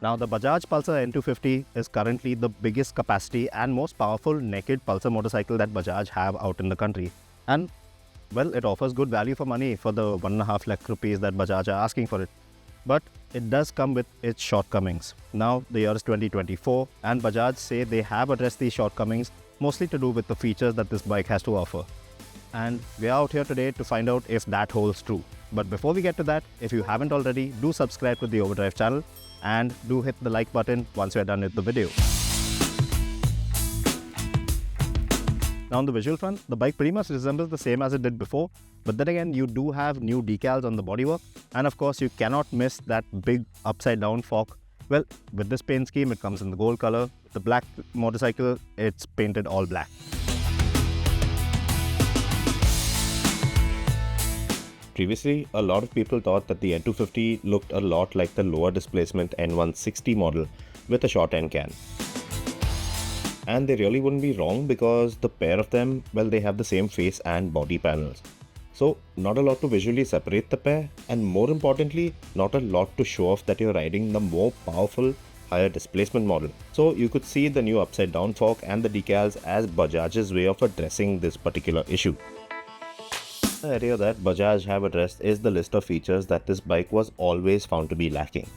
Now, the Bajaj Pulsar N250 is currently the biggest capacity and most powerful naked pulsar motorcycle that Bajaj have out in the country. And well, it offers good value for money for the 1.5 lakh rupees that Bajaj are asking for it. But it does come with its shortcomings. Now, the year is 2024 and Bajaj say they have addressed these shortcomings mostly to do with the features that this bike has to offer. And we are out here today to find out if that holds true. But before we get to that, if you haven't already, do subscribe to the OVERDRIVE channel and do hit the like button once you are done with the video. Now on the visual front, the bike pretty much resembles the same as it did before, but then again you do have new decals on the bodywork, and of course you cannot miss that big upside down fork. Well, with this paint scheme it comes in the gold color. The black motorcycle, it's painted all black. Previously, a lot of people thought that the N250 looked a lot like the lower displacement N160 model with a short end can. And they really wouldn't be wrong because the pair of them, well, they have the same face and body panels. So, not a lot to visually separate the pair, and more importantly, not a lot to show off that you're riding the more powerful, higher displacement model. So, you could see the new upside down fork and the decals as Bajaj's way of addressing this particular issue. The area that Bajaj have addressed is the list of features that this bike was always found to be lacking.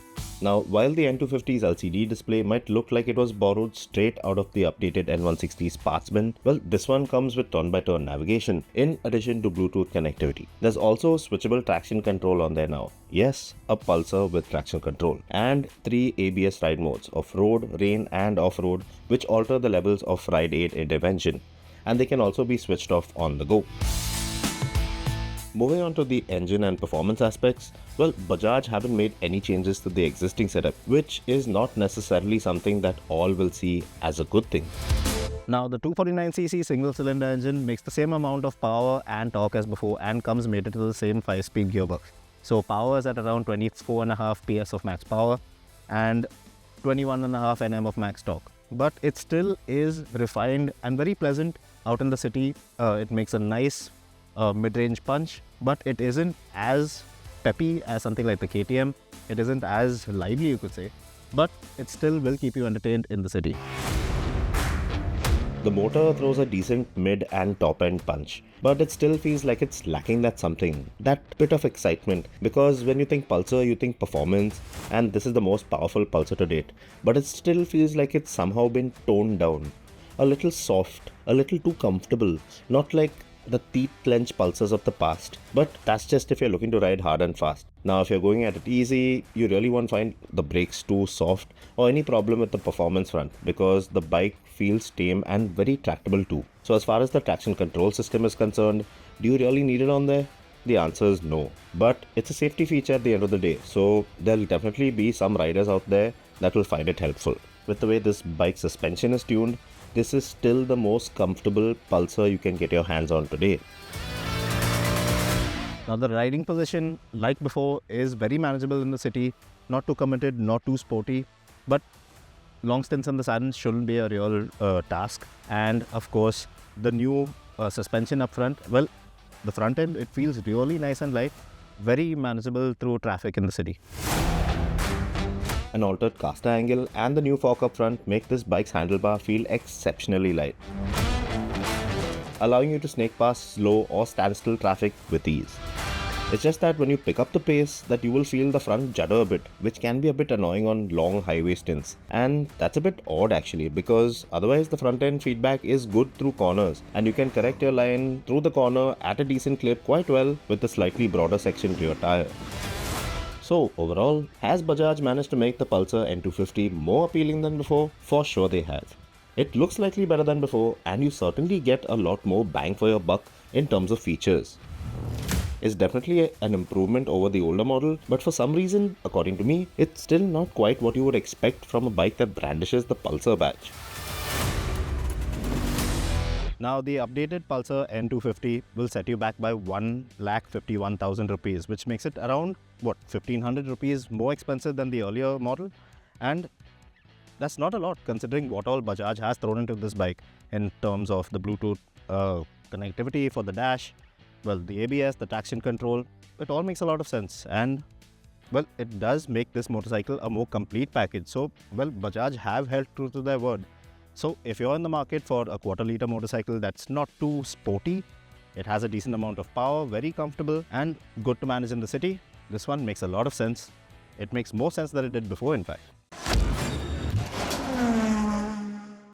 Now, while the N250's LCD display might look like it was borrowed straight out of the updated N160's parts bin, well, this one comes with turn-by-turn navigation, in addition to Bluetooth connectivity. There's also switchable traction control on there now. Yes, a Pulsar with traction control. And 3 ABS ride modes, of road, rain and off-road, which alter the levels of ride aid intervention. And they can also be switched off on the go. Moving on to the engine and performance aspects, well, Bajaj haven't made any changes to the existing setup, which is not necessarily something that all will see as a good thing. Now, the 249cc single-cylinder engine makes the same amount of power and torque as before and comes mated to the same 5-speed gearbox. So, power is at around 24.5 PS of max power and 21.5 Nm of max torque. But it still is refined and very pleasant out in the city. It makes a nice mid-range punch, but it isn't as peppy as something like the KTM. It isn't as lively, you could say, but it still will keep you entertained in the city. The motor throws a decent mid and top end punch, but it still feels like it's lacking that something, that bit of excitement, because when you think Pulsar, you think performance, and this is the most powerful Pulsar to date, but it still feels like it's somehow been toned down. A little soft, a little too comfortable, not like the teeth clench Pulsars of the past. But that's just if you're looking to ride hard and fast. Now if you're going at it easy, you really won't find the brakes too soft or any problem with the performance front, because the bike feels tame and very tractable too. So as far as the traction control system is concerned, do you really need it on there? The answer is no. But it's a safety feature at the end of the day, so there'll definitely be some riders out there that will find it helpful. With the way this bike's suspension is tuned, this is still the most comfortable Pulsar you can get your hands on today. Now the riding position, like before, is very manageable in the city, not too committed, not too sporty, but long stints on the saddle shouldn't be a real task. And of course, the new suspension up front, well, the front end, it feels really nice and light, very manageable through traffic in the city. An altered caster angle and the new fork up front make this bike's handlebar feel exceptionally light, allowing you to snake past slow or standstill traffic with ease. It's just that when you pick up the pace, that you will feel the front judder a bit, which can be a bit annoying on long highway stints. And that's a bit odd actually, because otherwise the front end feedback is good through corners and you can correct your line through the corner at a decent clip quite well with the slightly broader section rear tire. So overall, has Bajaj managed to make the Pulsar N250 more appealing than before? For sure they have. It looks slightly better than before, and you certainly get a lot more bang for your buck in terms of features. It's definitely an improvement over the older model, but for some reason, according to me, it's still not quite what you would expect from a bike that brandishes the Pulsar badge. Now the updated Pulsar N250 will set you back by 1,51,000 rupees, which makes it around, 1,500 rupees more expensive than the earlier model. And that's not a lot considering what all Bajaj has thrown into this bike in terms of the Bluetooth connectivity for the dash, well, the ABS, the traction control. It all makes a lot of sense. And well, it does make this motorcycle a more complete package. So, well, Bajaj have held true to their word. So, if you're in the market for a quarter-litre motorcycle that's not too sporty, it has a decent amount of power, very comfortable, and good to manage in the city, this one makes a lot of sense. It makes more sense than it did before, in fact.